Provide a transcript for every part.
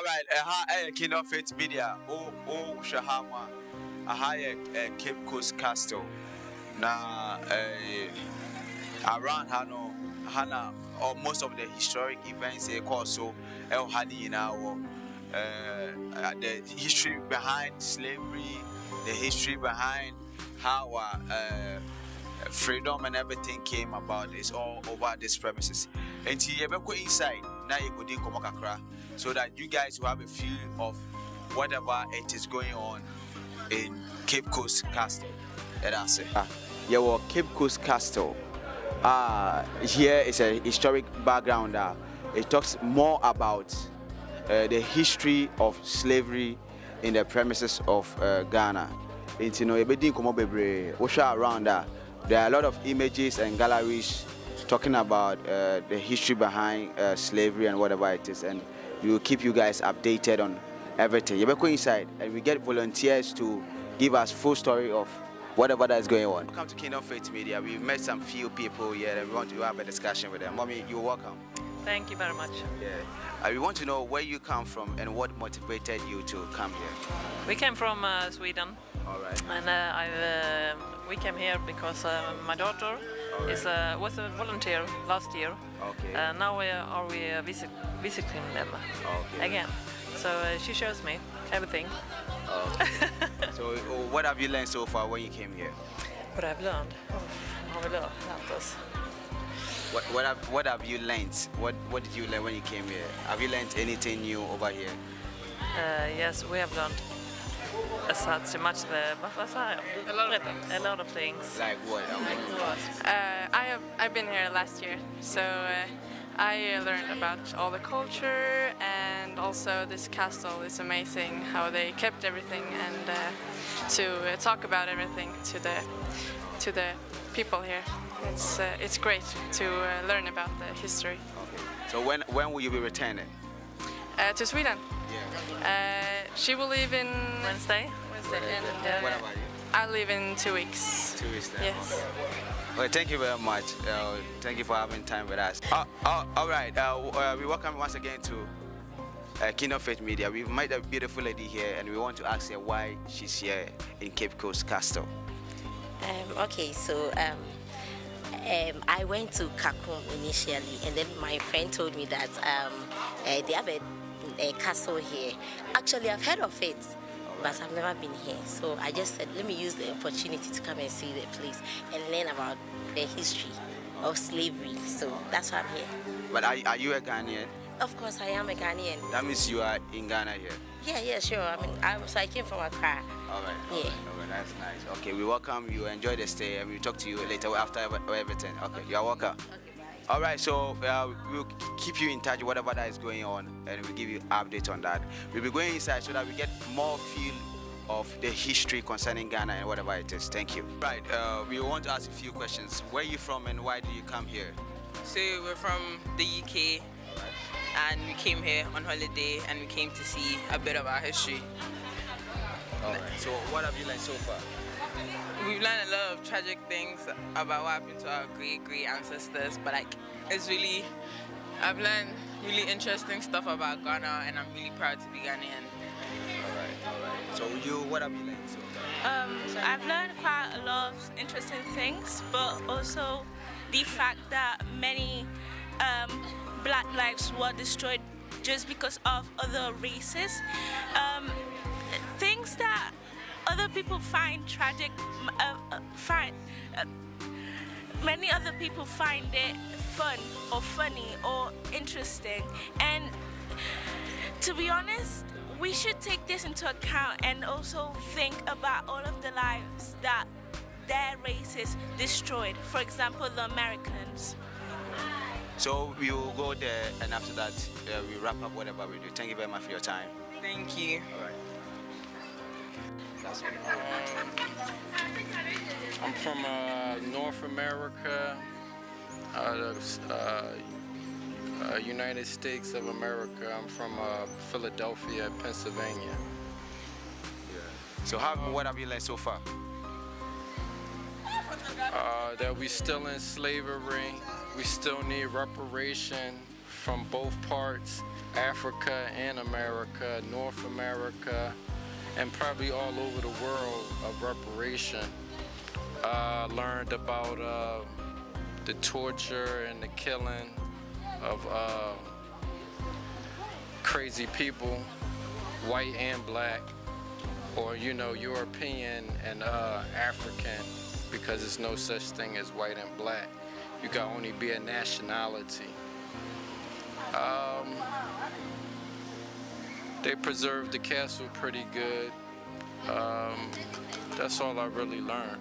Alright, King of Faith Media, Shahama, Cape Coast Castle. Now, around Hana, or most of the historic events, they call so El Hani now, the history behind slavery, the history behind how freedom and everything came about is all over these premises. And you go inside, now you go Komakakra, so that you guys will have a feel of whatever it is going on in Cape Coast Castle. That's it. Yeah, well, Cape Coast Castle. Here is a historic background. It talks more about the history of slavery in the premises of Ghana. It's, you know, around that. There are a lot of images and galleries talking about the history behind slavery and whatever it is, and we will keep you guys updated on everything. You go inside and we get volunteers to give us full story of whatever that is going on. Welcome to King of Faith Media. We met some few people here and we want to have a discussion with them. Mommy, you're welcome. Thank you very much. Yeah. We want to know where you come from and what motivated you to come here. We came from Sweden. All right. And we came here because my daughter was a volunteer last year. Okay. Now we are visiting them again. So she shows me everything. Okay. So what have you learned so far when you came here? What I've learned? What have you learned? What did you learn when you came here? Have you learned anything new over here? Yes, we have learned such much. A lot of things. Like what? I've been here last year, so I learned about all the culture, and also this castle is amazing how they kept everything, and to talk about everything to the people here. It's great to learn about the history. Okay. So when will you be returning? To Sweden. Yeah. She will leave in Wednesday. And what about you? I'll leave in 2 weeks. 2 weeks then? Yes. Okay. Well, thank you very much. Thank you for having time with us. All right. We welcome once again to King of Faith Media. We've met a beautiful lady here, and we want to ask her why she's here in Cape Coast Castle. Okay, so I went to Kakum initially, and then my friend told me that they have a castle here. Actually, I've heard of it, but I've never been here. So I just said, let me use the opportunity to come and see the place and learn about the history of slavery. So that's why I'm here. But are you a Ghanaian? Of course, I am a Ghanaian. That means you are in Ghana here? Yeah, sure. I mean, I came from Accra. All right. Yeah. All right, that's nice. Okay, we welcome you. Enjoy the stay, and we'll talk to you later after everything. Okay, you're welcome. Okay. All right, so we'll keep you in touch whatever that is going on, and we'll give you updates on that. We'll be going inside so that we get more feel of the history concerning Ghana and whatever it is. Thank you. Right, we want to ask a few questions. Where are you from and why do you come here? So we're from the UK, and we came here on holiday, and we came to see a bit of our history. All right. So what have you learned so far? We've learned a lot of tragic things about what happened to our great ancestors, but like I've learned really interesting stuff about Ghana, and I'm really proud to be Ghanaian. All right. So what have you learned so far? I've learned quite a lot of interesting things, but also the fact that many black lives were destroyed just because of other races. Things that other people find tragic, many other people find it fun or funny or interesting. And to be honest, we should take this into account and also think about all of the lives that their races destroyed. For example, the Americans. So we will go there, and after that, we wrap up whatever we do. Thank you very much for your time. Thank you. All right. I'm from North America, United States of America. I'm from Philadelphia, Pennsylvania. Yeah. So what have you learned so far? That we still in slavery. We still need reparation from both parts, Africa and America, North America, and probably all over the world of reparation. Learned about the torture and the killing of crazy people, white and black, or European and African, because there's no such thing as white and black. You can only be a nationality. They preserved the castle pretty good. That's all I really learned.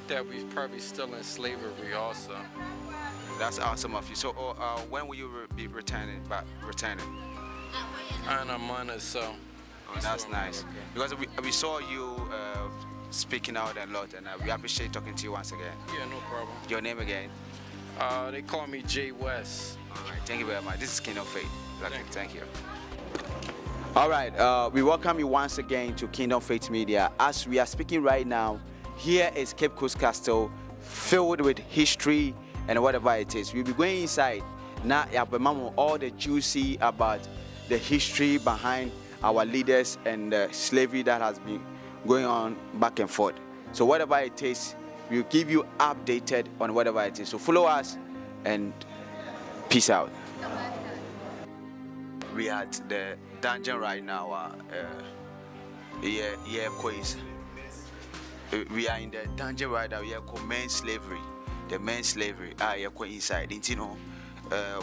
That we're probably still in slavery also. That's awesome of you. So when will you be returning? In a month or so. Oh, that's nice. Because we saw you speaking out a lot, and we appreciate talking to you once again. Yeah, no problem. Your name again? They call me Jay West. All right, thank you very much. This is Kingdom Faith. Thank you. All right, we welcome you once again to Kingdom Faith Media. As we are speaking right now, here is Cape Coast Castle, filled with history and whatever it is. We'll be going inside now. All the juicy about the history behind our leaders and the slavery that has been going on back and forth. So whatever it is, we'll keep you updated on whatever it is. So follow us and peace out. We are at the dungeon right now. We are in the dungeon right now. We are called men slavery. The men slavery. Inside.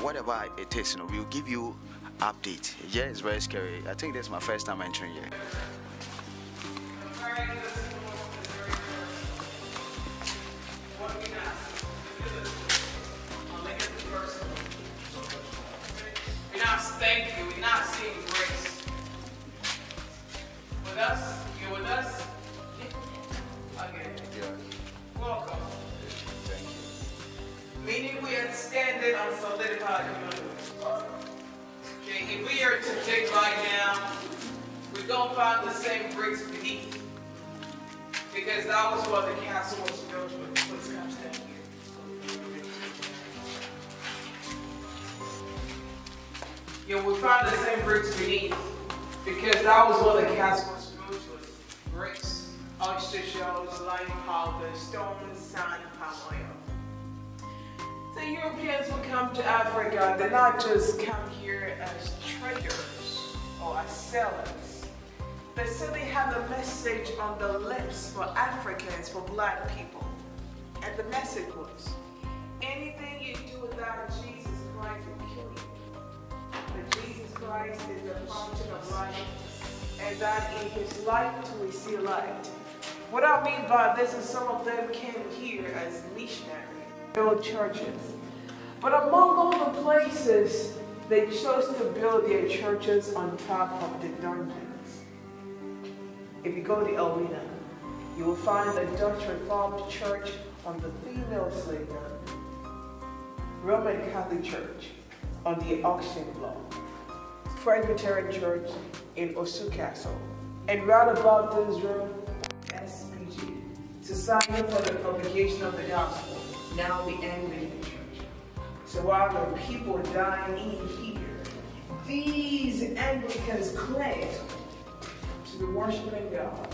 Whatever it is, we'll give you update. Yeah, it's very scary. I think this is my first time entering here. Thank you. We're not seeing grace. With us? You're with us? Okay. Welcome. Thank you. Meaning we are standing on solidified community. Okay, if we are to dig right now, we're going to find the same bricks beneath. Because that was what the castle was built with. Let's come stand here. Yeah, we found the same bricks beneath, because that was what the castle was built with. Bricks, oyster shells, lime powder, stone, sand, palm oil. So Europeans will come to Africa, they not just come here as traders or as sellers, but so they have a message on the lips for Africans, for black people. And the message was, anything you do without Jesus Christ will kill you. But Jesus Christ is the fountain of life, and that in his life we see light. What I mean by this is some of them came here as missionaries, build churches. But among all the places, they chose to build their churches on top of the dungeons. If you go to Elmina, you will find the Dutch Reformed Church on the female slave dungeon, Roman Catholic Church on the auction block, Presbyterian Church in Osu Castle, and right above this room, SPG, Society for the Propagation of the Gospel, now the Anglican Church. So while there are people dying in here, these Anglicans claim to be worshiping God.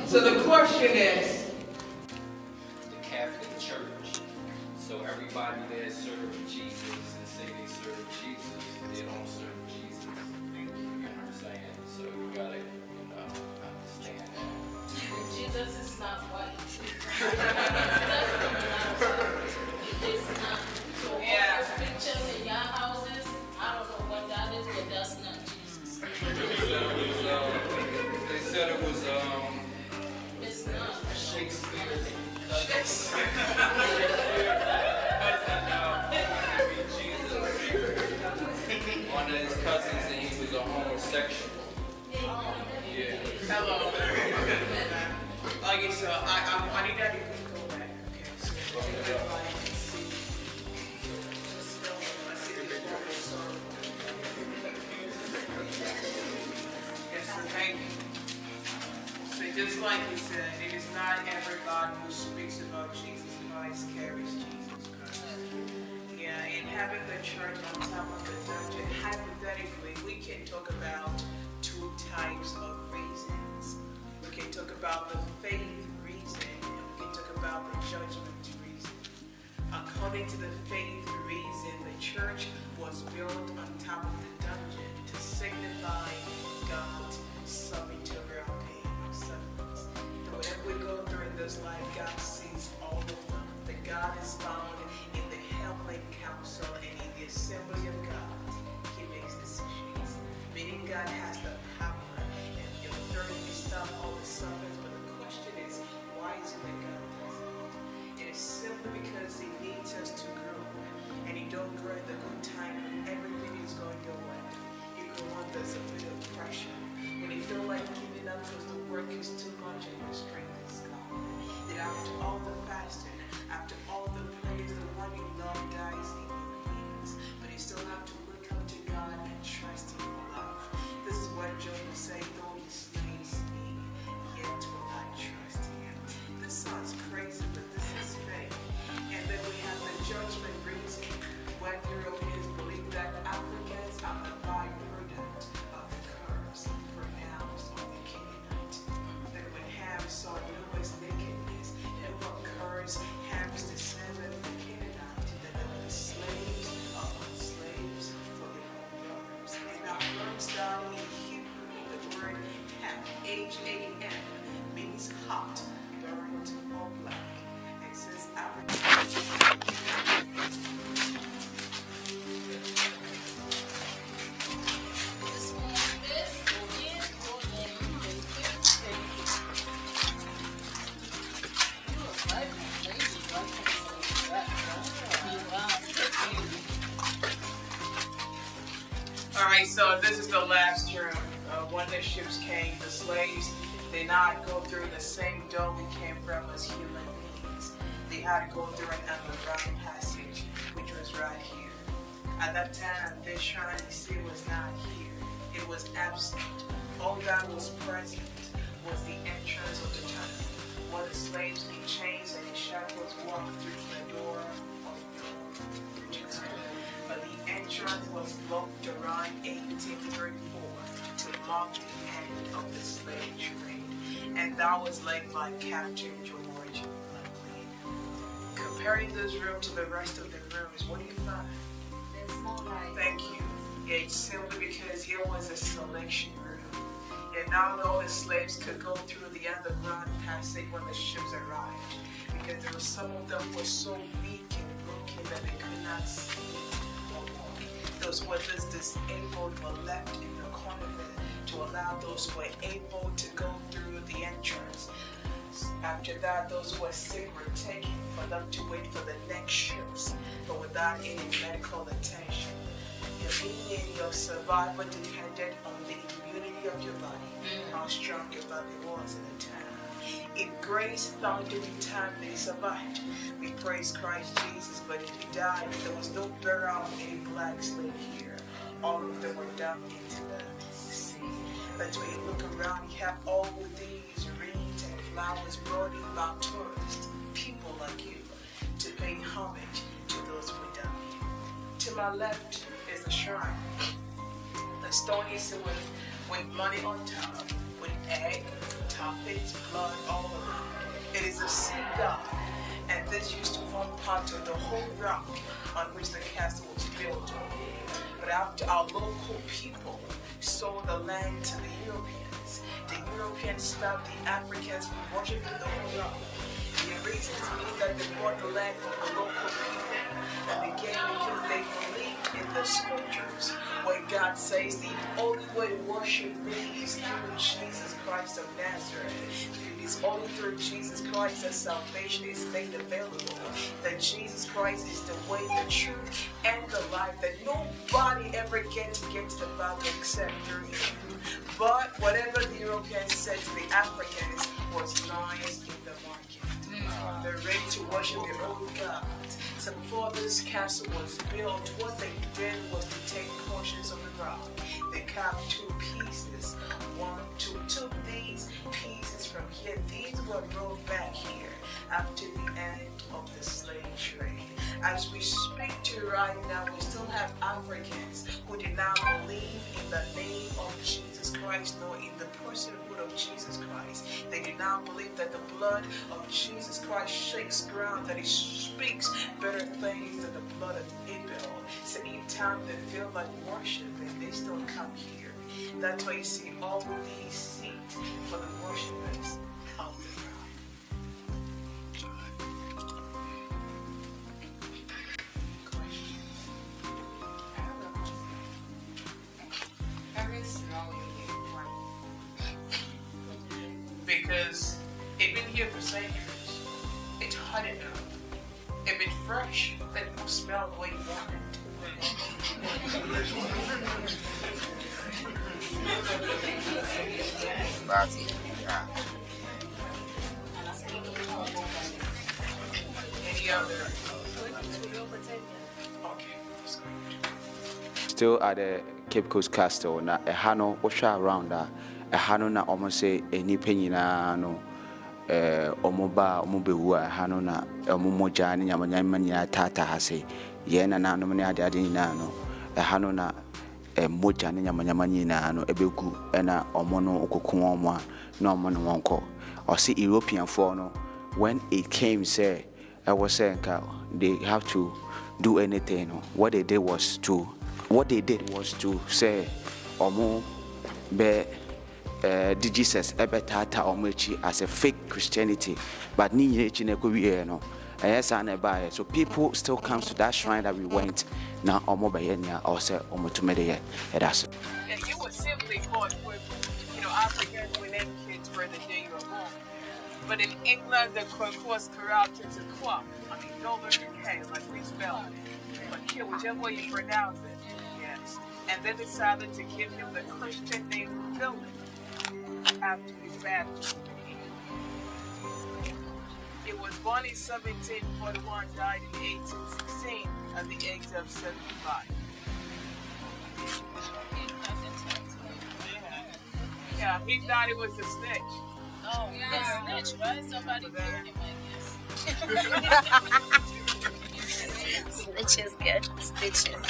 So the question is, the Catholic Church. So everybody there serve Jesus and say they serve Jesus, they don't serve Jesus. You know what I'm saying? So you gotta, understand that. Jesus is not white. It's not. So all those pictures in your houses, I don't know what that is, but that's not Jesus. They said it was It's not. Shakespeare's one of his cousins, and he was a homosexual. Yeah. hello. Okay, so I need that to go back. Okay, so everybody can see. I see the picture. Yes, thank you. And just like he said, it is not everybody who speaks about Jesus Christ carries Jesus Christ. Yeah, and having the church on top of the dungeon, hypothetically, we can talk about two types of reasons. We can talk about the faith reason, and we can talk about the judgment reason. According to the faith reason, the church was built on top of the dungeon to signify God's sovereignty over our pain, our sufferings. And whatever we go through in this life, God sees all of them. That God is found in the heavenly council and in the assembly of God. He makes decisions. Meaning God has the power and the authority to stop all the sufferings. But the question is, why is it that God does it? It is simply because He needs us to grow. And He don't grow in the good time when everything is going your way. You go on, there's a bit of pressure. When you feel like giving up because the work is too much and your strength is gone. That after all the fasting, after all the praise, the one you love dies in your hands. But you still have to look up to God and trust Him for life. This is what Job will say, though He slays me, yet will I trust Him. This sounds crazy, but this is faith. And then we have the judgment reason, when Europeans believe that Africans are the byproduct of the curse pronounced on the Canaanite. That when Ham saw Noah's nakedness, and what curse Ham's descendant the Canaanite, that they were the slaves upon slaves for their own brothers. And our first down in Hebrew, the word Ham, H-A-M, means hot, burnt, or black. And since Alright, so this is the last term. When the ships came, the slaves did not go through the same door we came from as human beings. They had to go through an underground passage, which was right here. At that time, this shining sea was not here. It was absent. All that was present was the entrance of the tunnel, where the slaves in chains and in shackles walked through the door of the tunnel. But the entrance was blocked around 1834 to mark the end of the slave trade, and that was led by Captain George Buckley. Comparing this room to the rest of the rooms, what do you find? There's more light. Thank you. It's simply because here was a selection room, and not all the slaves could go through the underground passage when the ships arrived, because there were some of them were so weak and broken that they could not see. Those workers disabled were left in the corner to allow those who were able to go through the entrance. After that, those who were sick were taken for them to wait for the next ships, but without any medical attention. Your being and your survival depended on the immunity of your body, how strong your body was in the time. If grace found him in time, they survived. We praise Christ Jesus, but if he died, there was no burial of any black slave here. All of them were dumped into the sea. But when you look around, you have all of these reeds and flowers brought in by tourists, people like you, to pay homage to those who died. To my left is a shrine. The stone is with money on top, with egg, toppings, blood all around. It is a sea god, and this used to form part of the whole rock on which the castle was built on. But after our local people sold the land to the Europeans stopped the Africans from worshiping the whole rock. The reasons mean that they bought the land from the local people, and again because they believed in the scriptures, where God says the only way to worship me is through Jesus Christ of Nazareth. It is only through Jesus Christ that salvation is made available. That Jesus Christ is the way, the truth, and the life. That nobody ever get to the Father except through him. But whatever the Europeans said to the Africans was noise in the market. they're ready to worship their own God. So before this castle was built, what they did was to take portions of the rock. They cut two pieces. Two these pieces from here. These were brought back here after the end of the slave trade. As we speak to you right now, we still have Africans who did not believe in the name of Jesus Christ, nor in the personhood of Jesus Christ. They did not believe that the blood of Jesus Christ shakes ground, that it speaks better things than the blood of Abel. So anytime they feel like worshiping, they still come here. That's why you see all these seats for the worshipers of the because it's been here for centuries. It's hot enough. It's been fresh, that it will smell the way you want it. Any other? Okay, let's go. Still at the Cape Coast Castle. Na ehano osha around that. Ehano na almost say any penny na no. Omoba omobewu ehano na omomoja ni nyamanya nyina tata hase. Ye na no mene ade nyina no. Ehano na moja ni nyamanya nyina no ebegu na omono okokon omo na omono wonko. Or see European for no when it came say I was saying they have to do anything. What they did was to say omo be did Jesus ebetata omochi as a fake Christianity, but ni nyechi na kowie no so people still comes to that shrine that we went now omo be nya or say omo to me there that's it. And it was simply fought with Africans when them kids were the day you were born. But in England, the was corrupted to Qua. I mean, no learn K, like we spell it. But here, whichever way you pronounce it, yes. And they decided to give him the Christian name Philip after his baptism. He was born in 1741, died in 1816 at the age of 75. Yeah, he thought it was a snitch. Oh, yeah. Snitch, right? Somebody killed him, I guess. Snitch is good. Stitches.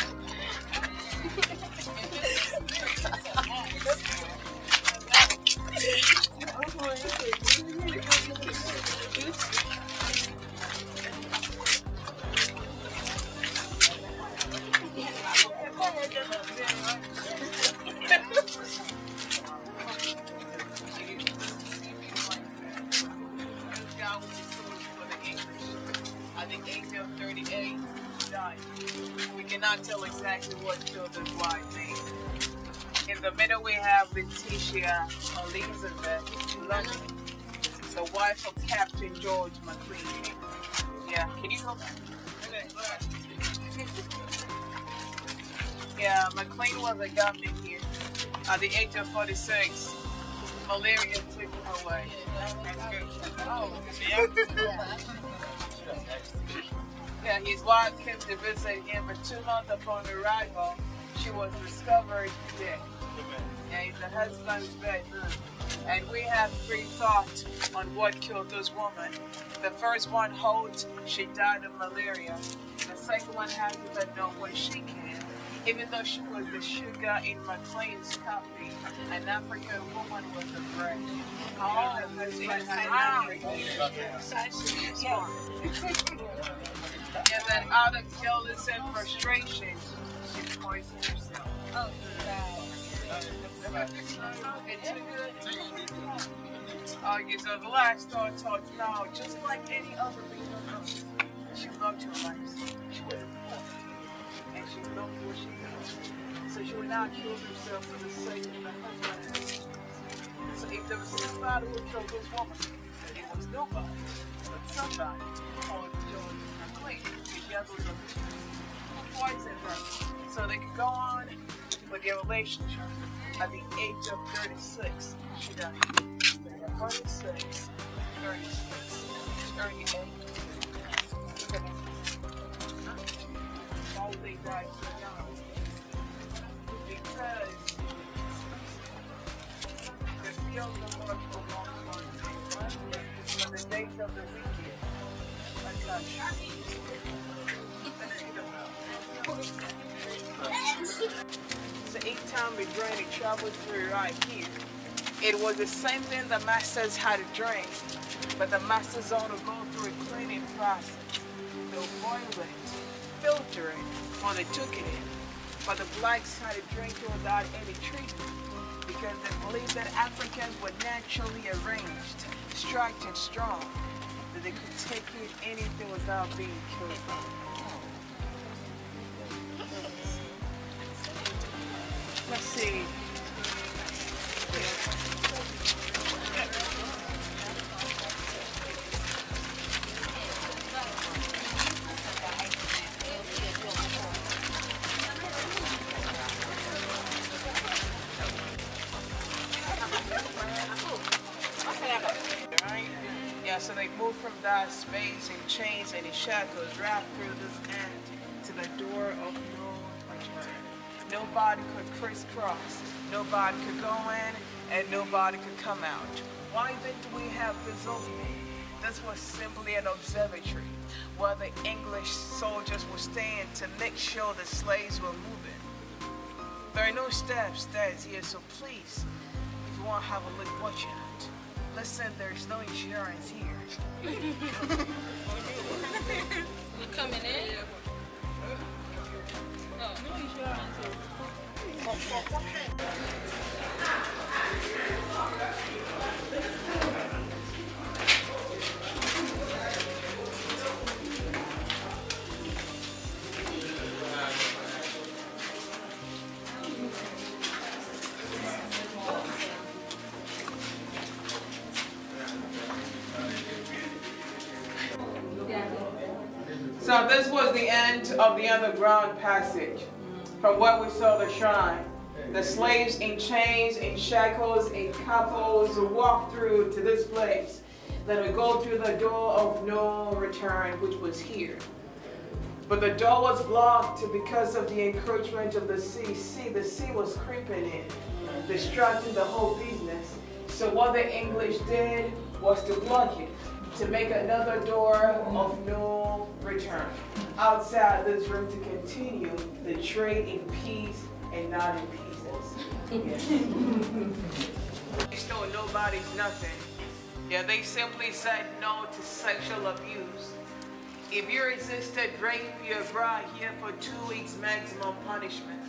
At the age of 38, he died. We cannot tell exactly what killed his wife. In the middle, we have Letitia Elizabeth London, the wife of Captain George McLean. Yeah, can you go back? Yeah, McLean was a governor here. At the age of 46, malaria took him away. Oh, yeah, his wife came to visit him, but 2 months upon arrival, she was discovered dead. Yeah, in the husband's bedroom. And we have 3 thoughts on what killed this woman. The first one holds she died of malaria. The second one has to know what she can. Even though she was the sugar in McLean's coffee, an African woman was a bread. All her husband had and then out of jealousy and frustration, she poisoned herself. Oh, so the last thought talks now, just like any other leader, she loved her life. She was poor, and she loved what she did. So she would not kill herself for the sake of the husband. So if there was somebody who killed this woman, it was nobody, but somebody called George McLean. Together with who poisoned her, so they could go on with their relationship. At the age of 36, she died. 36, 36. early 80s. All they died so young. Because the fields are more prolonged on the days of the weekend. So each time we drain, it travels through right here. It was the same thing the masters had to drain, but the masters ought to go through a cleaning process. They'll boil it, filter it, or they took it in. But the blacks had to drink it without any treatment because they believed that Africans were naturally arranged, structured, strong, that they could take in anything without being killed. Let's see. Yeah, so they moved from that space in chains and in shackles right through this end to the door of no return. Nobody could crisscross, nobody could go in, and nobody could come out. Why then do we have this opening? This was simply an observatory where the English soldiers were staying to make sure the slaves were moving. There are no steps, stairs here, so please, if you want to have a look, watch out. Listen, there's no insurance here. We coming in? No insurance. So this was the end of the underground passage. From where we saw the shrine, the slaves in chains, in shackles, in couples walked through to this place. Then we go through the door of no return, which was here. But the door was blocked because of the encroachment of the sea. See, the sea was creeping in, distracting the whole business. So what the English did was to block it, to make another door of no return. Outside this room to continue the trade in peace and not in pieces. They stole nobody's nothing. Yeah, they simply said no to sexual abuse. If you resisted rape, you're brought here for 2 weeks maximum punishment.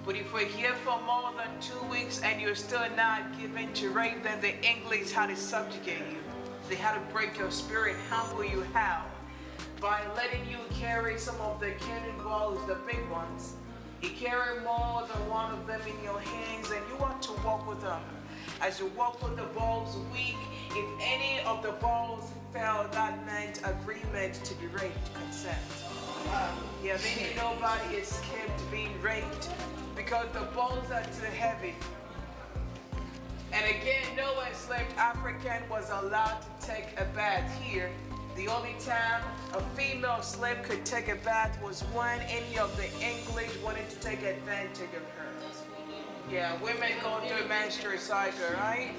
But if we're here for more than 2 weeks and you're still not given to rape, then the English had to subjugate you. They had to break your spirit. Humble you how? By letting you carry some of the cannonballs, the big ones. You carry more than one of them in your hands and you want to walk with them. As you walk with the balls weak, if any of the balls fell, that meant agreement to be raped, consent. Yeah, meaning nobody escaped being raped because the balls are too heavy. And again, no enslaved African was allowed to take a bath here. The only time a female slave could take a bath was when any of the English wanted to take advantage of her. Yeah, women go through a menstrual cycle, right?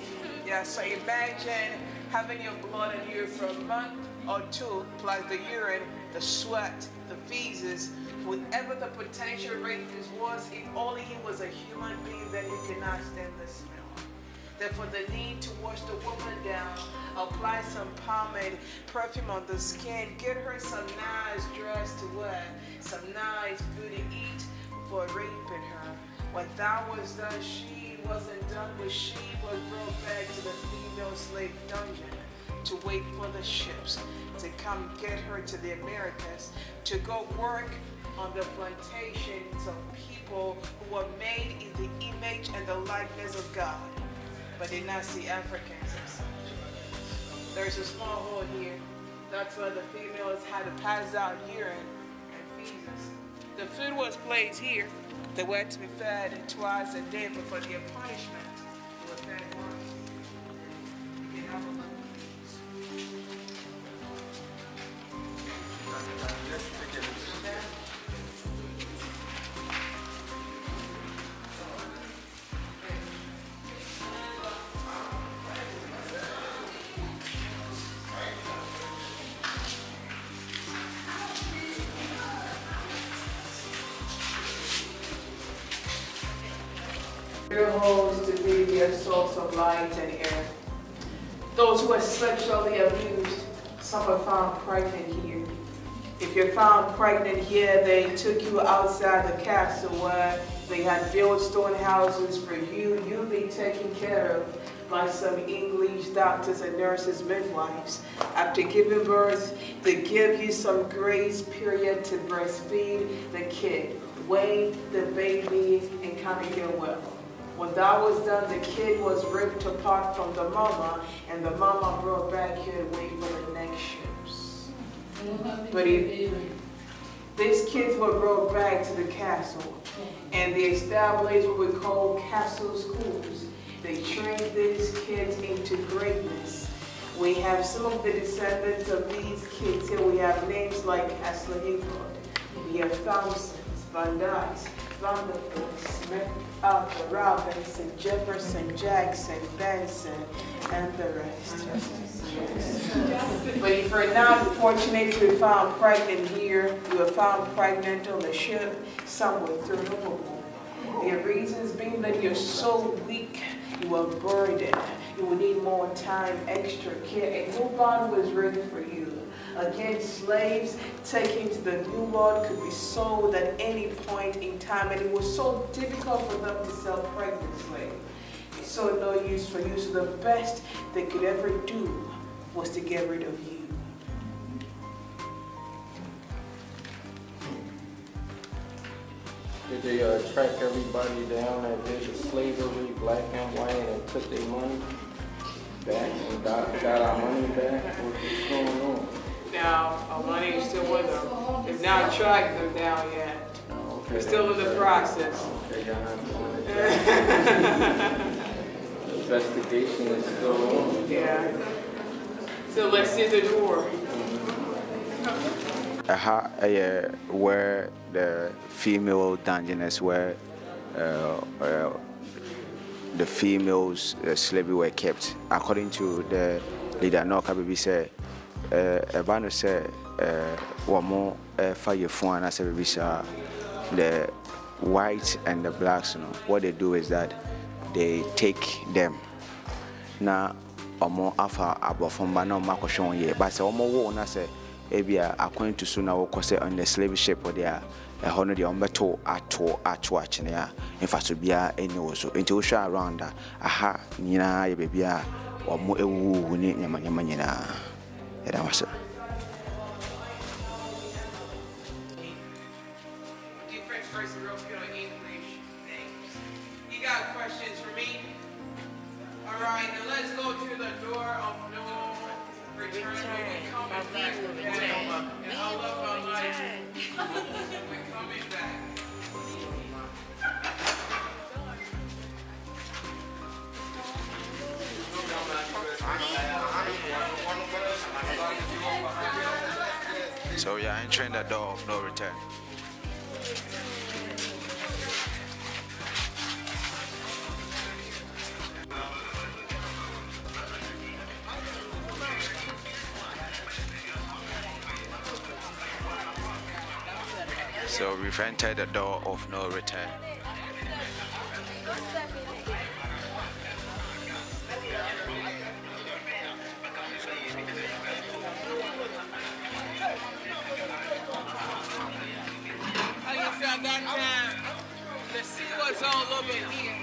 Yeah, so imagine having your blood in you for a month or two, plus the urine, the sweat, the feces, whatever the potential rapist was, if only he was a human being, then he could not stand the smell. Therefore, the need to wash the woman down, apply some pomade, perfume on the skin, get her some nice dress to wear, some nice food to eat before raping her. When that was done, she wasn't done with. She was brought back to the female slave dungeon to wait for the ships to come get her to the Americas, to go work on the plantations of people who were made in the image and the likeness of God, but did not see Africans as such. There's a small hole here. That's where the females had to pass out urine and feces. The food was placed here. They were to be fed twice a day, but for their punishment, they were fed once. You can have a look. your homes to be their source of light and air. Those who are sexually abused, some are found pregnant here. If you're found pregnant here, they took you outside the castle where they had built stone houses for you. You'll be taken care of by some English doctors and nurses, midwives. After giving birth, they give you some grace period to breastfeed the kid, weigh the baby, and kind of get well. When that was done, the kid was ripped apart from the mama, and the mama brought back here to wait for the next ships. But these kids were brought back to the castle, and they established what we call castle schools. They trained these kids into greatness. We have some of the descendants of these kids here. We have names like Asla Hickford. We have Thompsons, Van Dykes, Vanderbilt, Smith, Arthur, Robinson, Jefferson, Jackson, Benson, and the rest. But if you're not fortunate to be found pregnant here, you were found pregnant on the ship, some were thrown overboard. The reasons being that you're so weak, you are burdened. You will need more time, extra care, and no bond was ready for you. Again, slaves taken to the New World could be sold at any point in time, and it was so difficult for them to sell pregnant slaves. It's so no use for you, so the best they could ever do was to get rid of you. Did they track everybody down that did the slavery, black and white, and took their money back and got our money back? What's going on? Now, our money is still with them. They've not tracked them down yet. Oh, okay. We're still in the process. Okay, y'all have to the investigation is still on. Yeah. So let's see the door. Where the female dungeoners were, the females slavery were kept. According to the leader, Noka Baby said, Ebano said, one more fire phone, and I said, the whites and the blacks, what they do is that they take them. Now, more afa abofomba no makoshon ye, but say omo wo na say ebia according to suna wo kose on the slave ship or there a hono de ombeto ato achine ya infaso bia eni wo so enti wo hwa around aha nyina ye bebia omo ewu ni nyama nyina era wasa. You got questions for me? All right, now let's go to the door of no return. We're coming back. And I love our life. We're coming back. So we are entering the door of no return. So we've entered the door of no return. The sea was all over here.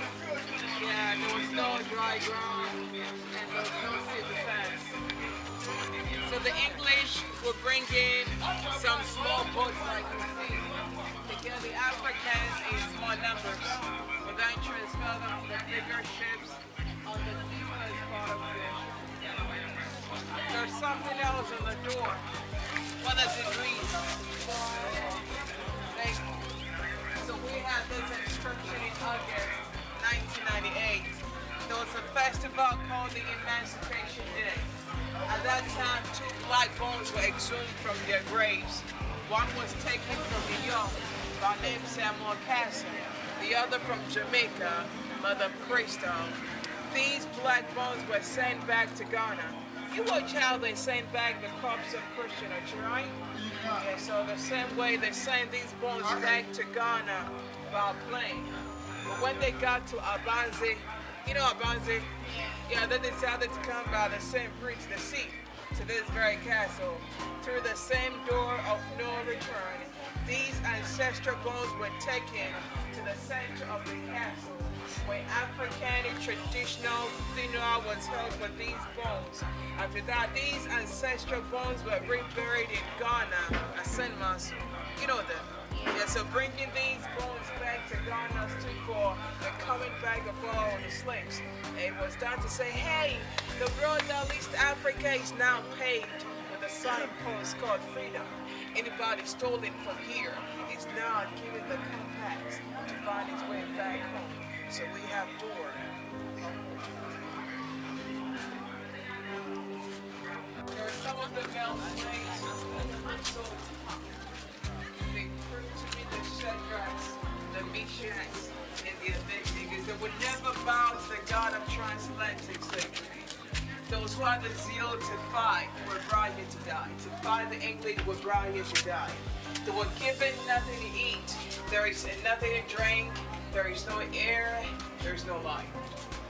Yeah, there was no dry ground and there was no sea to pass. So the English would bring in some small boats like you see to get the Africans in small numbers, but then transfer them to the bigger ships on the deepest part of the ocean. There's something else on the door. What does it read? So we had this inscription in August 1998. There was a festival called the Emancipation Day. At that time, 2 black bones were exhumed from their graves. One was taken from New York by name Samuel Castle, the other from Jamaica, Mother Crystal. These black bones were sent back to Ghana. You watch how they sent back the corpse of Christian, right? Yeah, so the same way they sent these bones back to Ghana by plane. when they got to Abanze, you know Abanze? Yeah, they decided to come by the same bridge, the sea, to this very castle, through the same door of no return. These ancestral bones were taken to the center of the castle, where African traditional funeral was held for these bones. After that, these ancestral bones were reburied in Ghana, at Saint Masu. You know them. Yeah, so bringing these bones back to Ghana stood for the coming back of all the slaves. It was done to say, hey, the road down East Africa is now paved with a signpost called freedom. Anybody stolen from here is now given the compass to find its way back home. So we have door. There are some of the male slaves. They proved to be the Shadrachs, the Meshachs, and the Abednego. They would never bow to the God of transatlantic slavery. Those who had the zeal to fight were brought here to die. To fight the English were brought here to die. They were given nothing to eat. There is nothing to drink. There is no air. There is no light.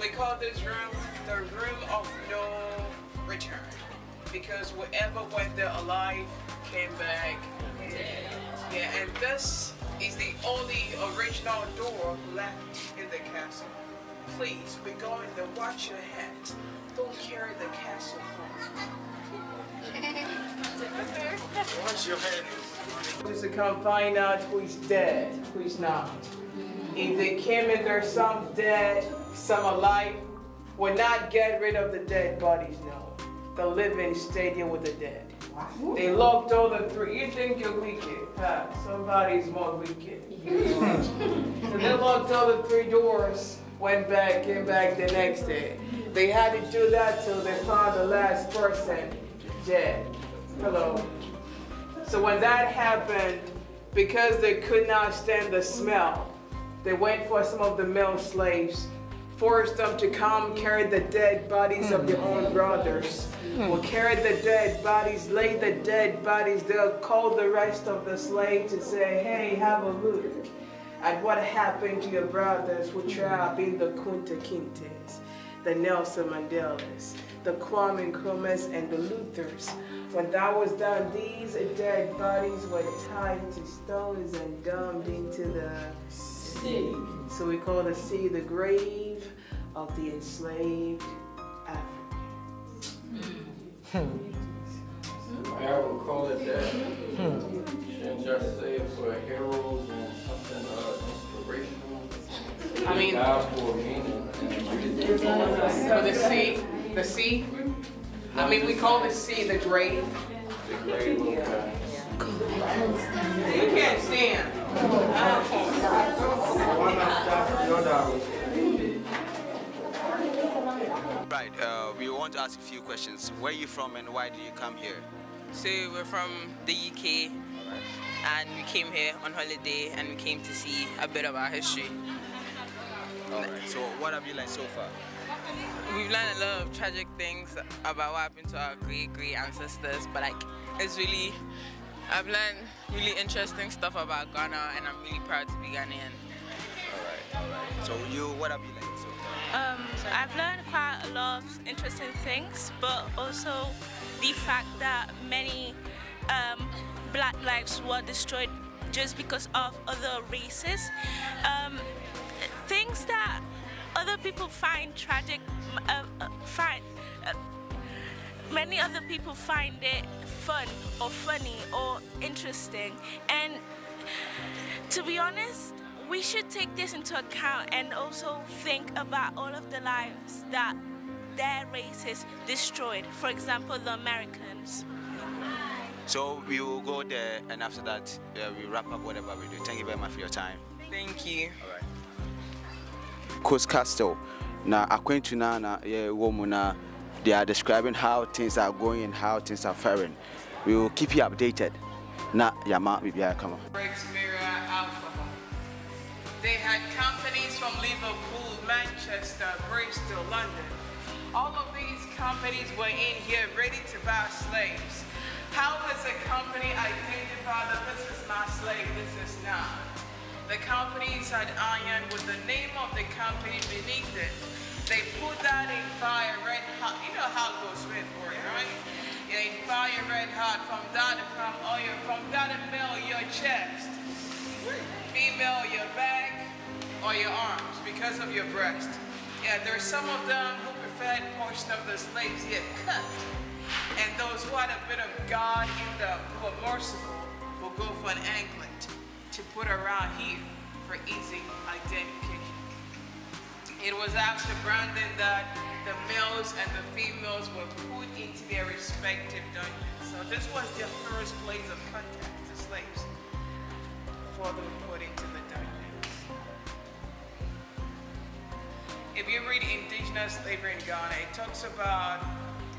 We call this room the room of no return. Because whoever went there alive came back dead. Yeah, and this is the only original door left in the castle. Please, we're going to watch your hands. Don't carry the castle home. Wash your hands. Just to come find out who is dead, who is not. If they came in there, some dead, some alive, we'll not get rid of the dead bodies, no. The living stayed here with the dead. They locked all the three. You think you're wicked? Somebody's more wicked. So they locked all the three doors, went back, came back the next day. They had to do that till they found the last person dead. Hello. So when that happened, because they could not stand the smell, they went for some of the male slaves, forced them to come carry the dead bodies of their own brothers. Will carry the dead bodies, lay the dead bodies. They'll call the rest of the slaves to say, hey, have a look at what happened to your brothers who trapped in the Kunta Kintes, the Nelson Mandelas, the Kwame Nkrumahs, and the Luthers. When that was done, these dead bodies were tied to stones and dumped into the sea. So we call the sea the grave of the enslaved Africans. I would call it that. Shouldn't just say for heroes and something inspirational. I mean, for meaning. For the sea. I mean, we call the sea the grave. The grave, okay. You can't stand. Right, we want to ask a few questions. Where are you from and why did you come here? So we're from the UK, and we came here on holiday, and we came to see a bit of our history. Alright, so what have you learned so far? We've learned a lot of tragic things about what happened to our great ancestors, but like I've learned really interesting stuff about Ghana, and I'm really proud to be Ghanaian. Alright. So what have you learned so far? I've learned quite a lot of interesting things, but also the fact that many black lives were destroyed just because of other races. Things that other people find tragic, many other people find it fun or funny or interesting. And to be honest, we should take this into account and also think about all of the lives that their races destroyed. For example, the Americans. So we will go there, and after that, we wrap up whatever we do. Thank you very much for your time. Thank you. All right. Coast Castle. Now, according to Nana, woman, they are describing how things are going and how things are faring. We will keep you updated. Now, Yama, come on. Breaks mirror alcohol. They had companies from Liverpool, Manchester, Bristol, London. All of these companies were in here ready to buy slaves. How does a company identify that this is my slave, this is not? The companies had iron with the name of the company beneath it. They put that in fire red hot. You know how it goes with work, right? In fire red hot. From that to come oil. From that to melt your chest. Female, your back or your arms because of your breast. Yeah, there's some of them who preferred portion of the slaves yet cut. And those who had a bit of God in them, who are merciful, will go for an anklet to put around here for easy identification. It was after Brandon that the males and the females were put into their respective dungeons. So this was their first place of contact, the slaves, before they were put into the dungeons. If you read Indigenous Slavery in Ghana, it talks about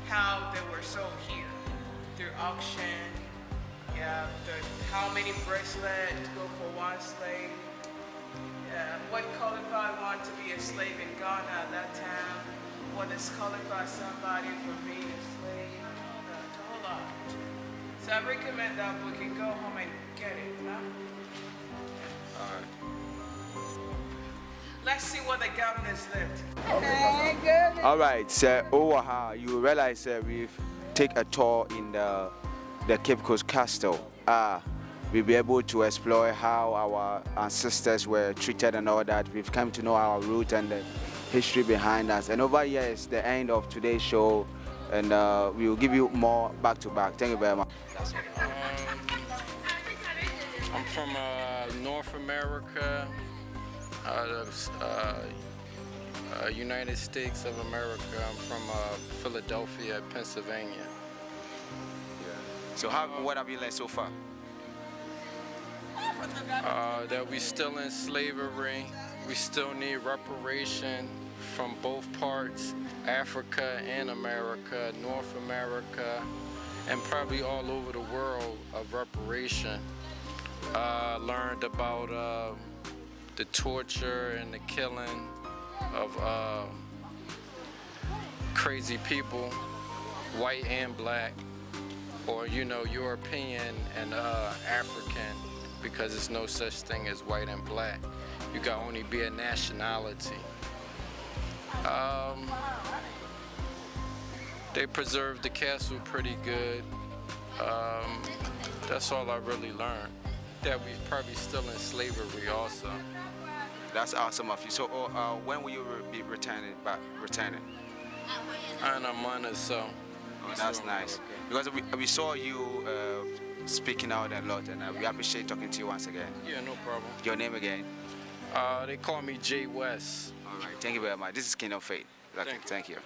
how they were sold here through auction. Yeah, how many bracelets go for one slave. Yeah, what qualified one to be a slave in Ghana at that time? What disqualified somebody from being a slave? A whole lot. So I recommend that book. You can go home and get it. Huh? All right. Let's see what the governors left. Okay, good. All right, sir. Owaha, you realize we've take a tour in the Cape Coast Castle. We'll be able to explore how our ancestors were treated and all that. We've come to know our root and the history behind us. And over here is the end of today's show, and we will give you more back to back. Thank you very much. I'm from North America, United States of America. I'm from Philadelphia, Pennsylvania. So what have you learned so far? That we still in slavery. We still need reparation from both parts, Africa and America, North America, and probably all over the world of reparation. Learned about the torture and the killing of crazy people, white and black, or European and African, because there's no such thing as white and black. You can only be a nationality. They preserved the castle pretty good. That's all I really learned. That we're probably still in slavery also. That's awesome of you. So when will you be returning? In a month or so. Oh, that's nice. Because we saw you speaking out a lot, and we appreciate talking to you once again. Yeah, no problem. Your name again? They call me Jay West. All right, thank you very much. This is Kingdom Faith. Thank you.